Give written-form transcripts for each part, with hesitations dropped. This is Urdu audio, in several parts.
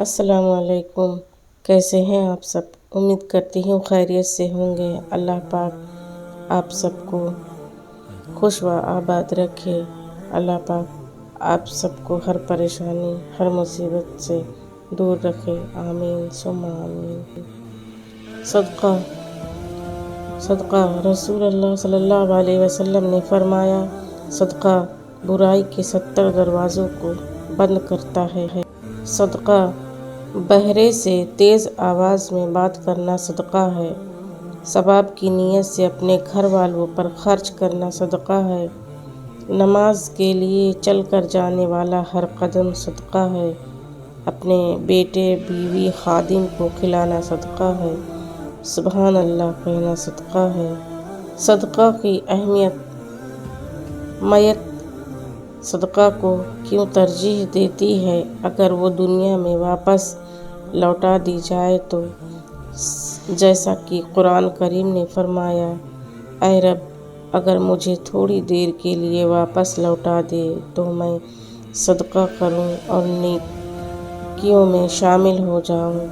السلام علیکم، کیسے ہیں آپ سب؟ امید کرتی ہوں خیریت سے ہوں گے۔ اللہ پاک آپ سب کو خوش و آباد رکھے۔ اللہ پاک آپ سب کو ہر پریشانی، ہر مصیبت سے دور رکھے۔ آمین ثم آمین۔ صدقہ رسول اللہ صلی اللہ علیہ وسلم نے فرمایا، صدقہ برائی کے 70 دروازوں کو بند کرتا ہے۔ صدقہ بہرے سے تیز آواز میں بات کرنا صدقہ ہے۔ ثواب کی نیت سے اپنے گھر والوں پر خرچ کرنا صدقہ ہے۔ نماز کے لیے چل کر جانے والا ہر قدم صدقہ ہے۔ اپنے بیٹے، بیوی، خادم کو کھلانا صدقہ ہے۔ سبحان اللہ کہنا صدقہ ہے۔ صدقہ کی اہمیت۔ میت صدقہ کو کیوں ترجیح دیتی ہے؟ اگر وہ دنیا میں واپس لوٹا دی جائے تو جیسا کہ قرآن کریم نے فرمایا، اے رب، اگر مجھے تھوڑی دیر کے لیے واپس لوٹا دے تو میں صدقہ کروں اور نیکیوں میں شامل ہو جاؤں۔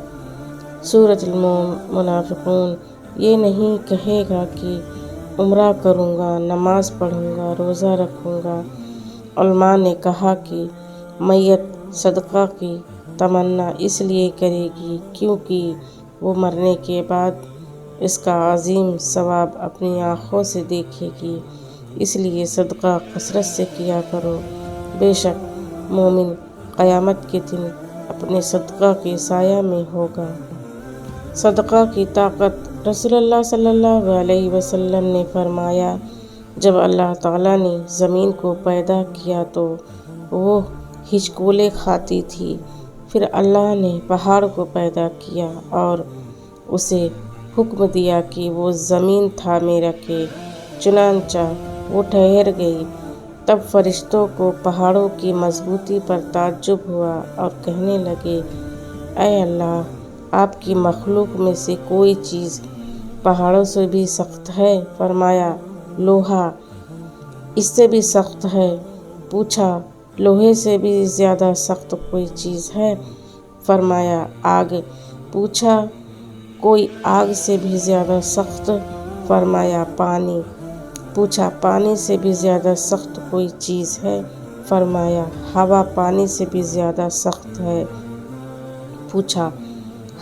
سورۃ المنافقون۔ یہ نہیں کہے گا کہ عمرہ کروں گا، نماز پڑھوں گا، روزہ رکھوں گا۔ علماء نے کہا کہ میت صدقہ کی تمنا اس لیے کرے گی کیونکہ وہ مرنے کے بعد اس کا عظیم ثواب اپنی آنکھوں سے دیکھے گی۔ اس لیے صدقہ کثرت سے کیا کرو۔ بے شک مومن قیامت کے دن اپنے صدقہ کے سایہ میں ہوگا۔ صدقہ کی طاقت۔ رسول اللہ صلی اللہ علیہ وسلم نے فرمایا، جب اللہ تعالیٰ نے زمین کو پیدا کیا تو وہ ہچکولے کھاتی تھی۔ پھر اللہ نے پہاڑ کو پیدا کیا اور اسے حکم دیا کہ وہ زمین تھامے رکھے، چنانچہ وہ ٹھہر گئی۔ تب فرشتوں کو پہاڑوں کی مضبوطی پر تعجب ہوا اور کہنے لگے، اے اللہ، آپ کی مخلوق میں سے کوئی چیز پہاڑوں سے بھی سخت ہے؟ فرمایا، لوہا۔ اس سے بھی سخت ہے؟ پوچھا، لوہے سے بھی زیادہ سخت کوئی چیز ہے؟ فرمایا، آگ۔ پوچھا، کوئی آگ سے بھی زیادہ سخت؟ فرمایا، پانی۔ پوچھا، پانی سے بھی زیادہ سخت کوئی چیز ہے؟ فرمایا، ہوا۔ پانی سے بھی زیادہ سخت ہے؟ پوچھا،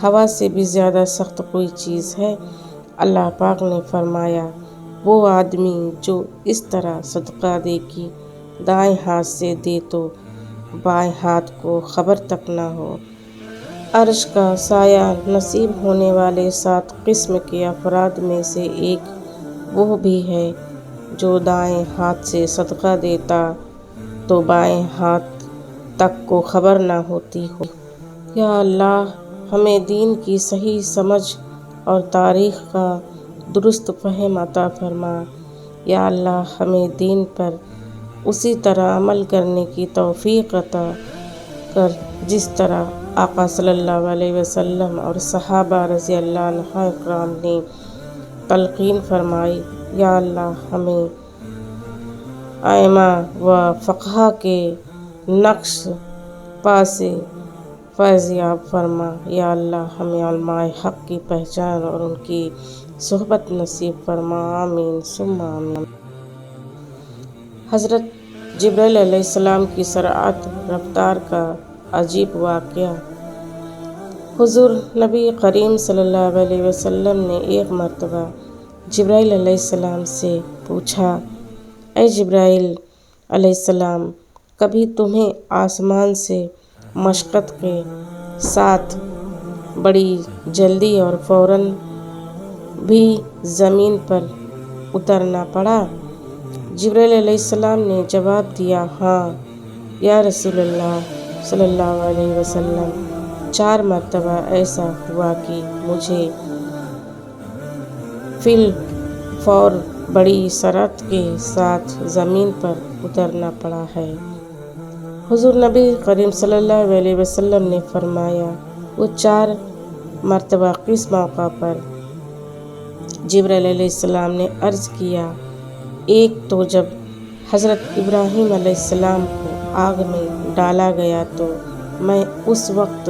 ہوا سے بھی زیادہ سخت کوئی چیز ہے؟ اللہ پاک نے فرمایا، وہ آدمی جو اس طرح صدقہ دے کہ دائیں ہاتھ سے دے تو بائیں ہاتھ کو خبر تک نہ ہو۔ عرش کا سایہ نصیب ہونے والے 7 قسم کے افراد میں سے ایک وہ بھی ہے جو دائیں ہاتھ سے صدقہ دیتا تو بائیں ہاتھ تک کو خبر نہ ہوتی ہو۔ یا اللہ، ہمیں دین کی صحیح سمجھ اور تاریخ کا درست فہم عطا فرما۔ یا اللہ، ہمیں دین پر اسی طرح عمل کرنے کی توفیق عطا کر جس طرح آقا صلی اللہ علیہ وسلم اور صحابہ رضی اللہ عنہم اکرام نے تلقین فرمائی۔ یا اللہ، ہمیں ائمہ و فقہا کے نقش پا سے فیض یاب فرما۔ یا اللہ، ہمیں علماء حق کی پہچان اور ان کی صحبت نصیب فرما۔ آمین ثم آمین۔ حضرت جبرائیل علیہ السلام کی سرعت رفتار کا عجیب واقعہ۔ حضور نبی کریم صلی اللہ علیہ وسلم نے ایک مرتبہ جبرائیل علیہ السلام سے پوچھا، اے جبرائیل علیہ السلام، کبھی تمہیں آسمان سے مشقت کے ساتھ بڑی جلدی اور فوراً بھی زمین پر اترنا پڑا؟ جبرائیل علیہ السلام نے جواب دیا، ہاں یا رسول اللہ صلی اللہ علیہ وسلم، 4 مرتبہ ایسا ہوا کہ مجھے فی الفور بڑی سرعت کے ساتھ زمین پر اترنا پڑا ہے۔ حضور نبی کریم صلی اللہ علیہ وسلم نے فرمایا، وہ 4 مرتبہ کس موقع پر؟ جبرائیل علیہ السلام نے عرض کیا، ایک تو جب حضرت ابراہیم علیہ السلام کو آگ میں ڈالا گیا تو میں اس وقت